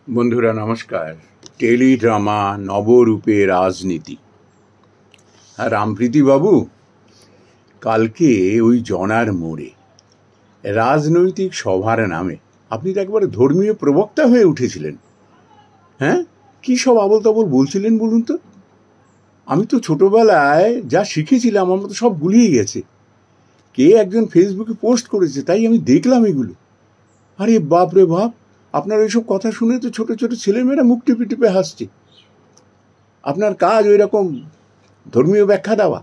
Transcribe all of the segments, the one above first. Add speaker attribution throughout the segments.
Speaker 1: বন্ধুরা নমস্কার। টেলিড্রামা নবরূপে রাজনীতি। আর রামপ্রীতি বাবু কালকে ওই জনার মোড়ে রাজনৈতিক সভার নামে আপনি তো একবারে ধর্মীয় প্রবক্তা হয়ে উঠেছিলেন। হ্যাঁ, কি সব আবল তাবল বলছিলেন বলুন তো? আমি তো ছোটবেলায় যা শিখেছিলাম আমার তো সব গুলিয়ে গেছে। কে একজন ফেসবুকে পোস্ট করেছে, তাই আমি দেখলাম এগুলো। আরে বাপ রে বাপ, আপনার ওইসব কথা শুনে তো ছোট ছোট ছেলেমেয়েরা মুখ টিপে টিপে হাসছে। আপনার কাজ ওই রকম ধর্মীয় ব্যাখ্যা দেওয়া?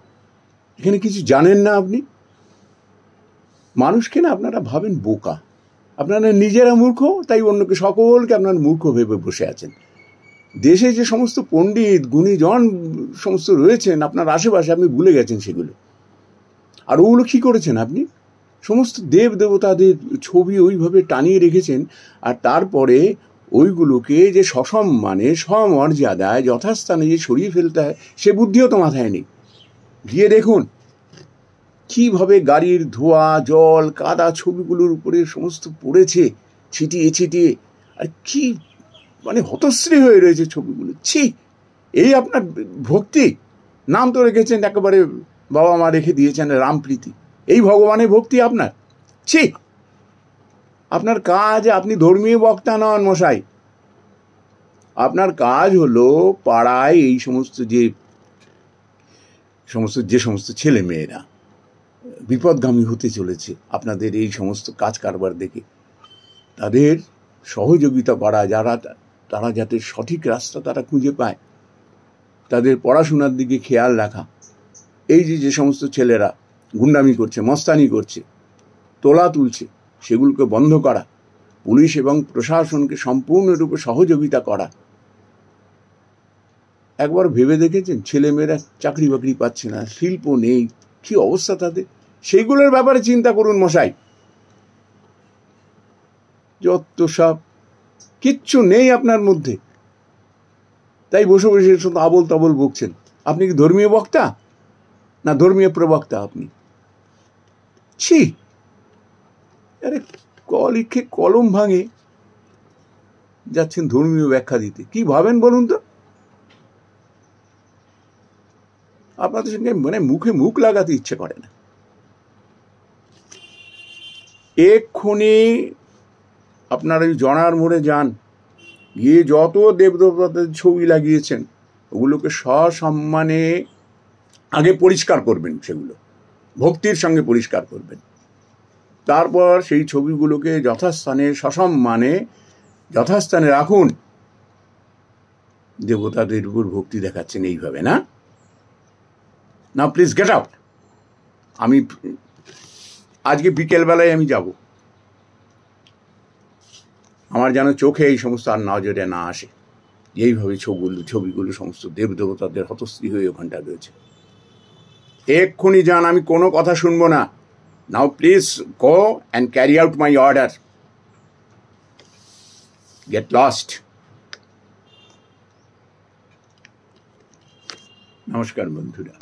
Speaker 1: এখানে কিছু জানেন না আপনি। মানুষকে না আপনারা ভাবেন বোকা, আপনারা নিজেরা মূর্খ, তাই অন্যকে সকলকে আপনার মূর্খ ভেবে বসে আছেন। দেশে যে সমস্ত পণ্ডিত গুণীজন সমস্ত রয়েছেন আপনার আশেপাশে, আপনি ভুলে গেছেন সেগুলো। আর ওগুলো কী করেছেন আপনি? সমস্ত দেব দেবতাদের ছবি ওইভাবে টানিয়ে রেখেছেন, আর তারপরে ওইগুলোকে যে সসম্মানে সমর্যাদায় যথাস্থানে যে সরিয়ে ফেলতে হয় সে বুদ্ধিও তো মাথায় নেই। গিয়ে দেখুন কীভাবে গাড়ির ধোয়া জল কাদা ছবিগুলোর উপরে সমস্ত পড়েছে ছিটিয়ে ছিটিয়ে, আর কি মানে হতশ্রী হয়ে রয়েছে ছবিগুলো। ছি, এই আপনার ভক্তি? নাম তো রেখেছেন একেবারে, বাবা মা রেখে দিয়েছেন রামপ্রীতি। এই ভগবানের ভক্তি আপনার? ছি, আপনার কাজ, আপনি ধর্মীয় বক্তা নন মশাই। আপনার কাজ হলো পাড়ায় এই যে সমস্ত ছেলে মেয়েরা বিপদগামী হতে চলেছে আপনাদের এই সমস্ত কাজ কারবার দেখে, তাদের সহযোগিতা করা, তারা যাতে সঠিক রাস্তা তারা খুঁজে পায়, তাদের পড়াশোনার দিকে খেয়াল রাখা। এই যে সমস্ত ছেলেরা গুন্ডামি করছে, মস্তানি করছে, তোলা তুলছে, সেগুলোকে বন্ধ করা, পুলিশ এবং প্রশাসনকে সম্পূর্ণরূপে সহযোগিতা করা। একবার ভেবে দেখেছেন ছেলেমেয়েরা চাকরি বাকরি পাচ্ছে না, শিল্প নেই, কি অবস্থা তাদের? সেইগুলোর ব্যাপারে চিন্তা করুন মশাই। যত সব কিচ্ছু নেই আপনার মধ্যে, তাই বসে বসে শুধু আবল তাবল বকছেন। আপনি কি ধর্মীয় বক্তা না ধর্মীয় প্রবক্তা আপনি? ছি, আরে লিখে কলম ভাঙে যাচ্ছেন ধর্মীয় ব্যাখ্যা দিতে। কি ভাবেন বলুন তো? আপনাদের সঙ্গে মানে মুখে মুখ লাগাতে ইচ্ছে করে না। এক্ষুনি আপনার ওই জনার মোড়ে যান, গিয়ে যত দেবদেবতাদের ছবি লাগিয়েছেন ওগুলোকে সসম্মানে আগে পরিষ্কার করবেন, সেগুলো ভক্তির সঙ্গে পরিষ্কার করবেন। তারপর সেই ছবিগুলোকে যথাস্থানে সসম্মানে যথাস্থানে রাখুন। দেবতাদের উপর ভক্তি দেখাচ্ছেন এইভাবে না? না, প্লিজ গেট আউট। আমি আজকে বিকেলবেলায় আমি যাব, আমার যেন চোখে এই সমস্ত আর নজরে না আসে। এইভাবে ছবিগুলো সমস্ত দেবদেবতাদের হতশ্রী হয়ে ওখানটা রয়েছে। এক্ষুনি যান, আমি কোনো কথা শুনবো না। Now please go and carry out my order. Get lost. নমস্কার বন্ধুরা।